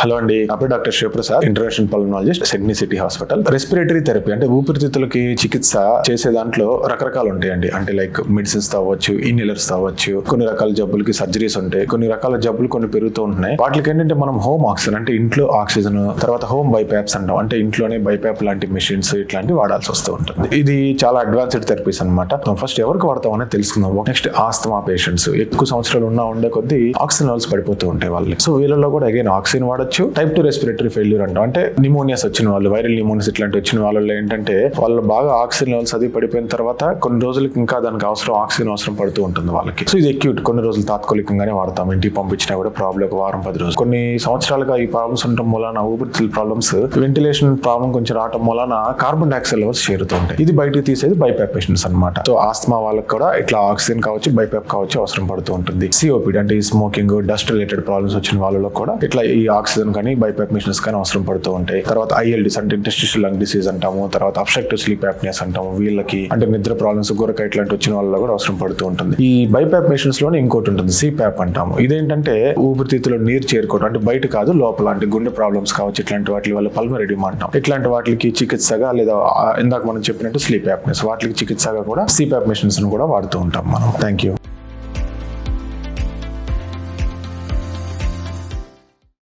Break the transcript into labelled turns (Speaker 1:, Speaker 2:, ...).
Speaker 1: Hello అండి, నా పేరు doctor Sivaprasad, international pulmonologist, Sydney city hospital. Respiratory therapy అంటే ఊపిరితిత్తులకి చికిత్స చేసే దాంట్లో రకరకాలు ఉంటాయండి. అంటే లైక్ మెడిసిన్స్ అవ్వచ్చు, ఇన్హేలర్స్ అవ్వచ్చు, కొన్ని రకాల జబ్బులకి సర్జరీస్ ఉంటాయి, కొన్ని రకాల జబ్బులు కొన్ని పెరుగుతూ ఉంటున్నాయి. వాటికి ఏంటంటే మనం హోమ్ ఆక్సిజన్ అంటే ఇంట్లో ఆక్సిజన్, తర్వాత హోమ్ బైపాప్స్ అంటాం, అంటే ఇంట్లోనే బైపాప్ లాంటి మెషిన్స్ ఇట్లాంటివి వాడాల్సి వస్తూ ఉంటుంది. ఇది చాలా అడ్వాన్స్డ్ థెరపీస్ అనమాట. ఫస్ట్ ఎవరికి వాడతాం అనేది తెలుసుకుందాం. నెక్స్ట్ ఆస్తమా పేషెంట్స్, ఎక్కువ సంవత్సరాలు ఉండే కొద్దీ ఆక్సిజన్ లెవెల్స్ పడిపోతూ ఉంటాయి వాళ్ళకి. సో వీళ్ళలో కూడా అగైన్ ఆక్సిజన్ వాడచ్చు. టైప్ 2 రెస్పిరేటరీ ఫెయిల్యూర్ అంటాం, అంటే నిమోనియాస్ వచ్చిన వాళ్ళు, వైరల్ నిమోనియాస్ ఇట్లాంటి వచ్చిన వాళ్ళలో ఏంటంటే వాళ్ళు బాగా ఆక్సిజన్ లెవెల్స్ అది పడిపోయిన తర్వాత కొన్ని రోజులకి ఇంకా దానికి ఆక్సిజన్ అవసరం పడుతూ ఉంటుంది వాళ్ళకి. సో ఇది అక్యూట్, కొన్ని రోజులు తాత్కాలికంగానే వాడతాం. ఇంటికి పంపించినా కూడా ప్రాబ్లం ఒక వారం 10 రోజులు. కొన్ని సంవత్సరాలుగా ఈ ప్రాబ్లమ్స్ ఉండటం వలన ఊపిరితిత్తుల ప్రాబ్లమ్స్, వెంటిలేషన్ ప్రాబ్లం కొంచెం రావడం వలన కార్బన్ డైఆక్సైడ్ లెవెల్స్ చేరుతూ ఉంటాయి. ఇది బయటకు తీసేది బైపాప్ పేషెంట్స్ అనమాట. సో ఆస్తమా వాళ్ళకి కూడా ఇట్లా ఆక్సిజన్ కావచ్చు, బైపాప్ కావచ్చు అవసరం పడుతూ ఉంటుంది. సిఓపిడి అంటే ఈ స్మోకింగ్, డస్ట్ రిలేటెడ్ ప్రాబ్లమ్స్ వచ్చిన వాళ్ళలో కూడా ఇట్లా ఈ ఆక్సిజన్ కానీ బైపాప్ మిషన్స్ కానీ అవసరం పడుతూ ఉంటాయి. తర్వాత ఐఎల్డిస్ అంటే ఇంటర్స్టిషియల్ లంగ్ డిసీజ్ అంటాము, తర్వాత అబ్స్ట్రక్టివ్ స్లీప్ యాప్నియాస్ అంటాము. వీళ్ళకి అంటే నిద్ర ప్రాబ్లమ్స్, గురక ఇట్లాంటి వచ్చిన వాళ్ళలో కూడా అవసరం పడుతూ ఉంటుంది. ఈ బైపాప్ మిషన్స్ లోనే ఇంకోటి ఉంటుంది, సిప్యాప్ అంటాము. ఇదేంటంటే ఊపిరితిత్తులో నీరు చేరుకోవడం, అంటే బయట కాదు లోపల, అంటే గుండె ప్రాబ్లమ్స్ కావచ్చు, ఇట్లాంటి వాటి వల్ల పల్మనరీ ఎడిమా అంటాం. ఇట్లాంటి వాటికి చికిత్సగా, లేదా ఇందాక మనం చెప్పినట్టు స్లీప్ యాప్నియాస్, వాటికి చికిత్సగా కూడా సిప్యాప్ మిషన్స్ కూడా వాడుతూ ఉంటాం మనం. Thank you.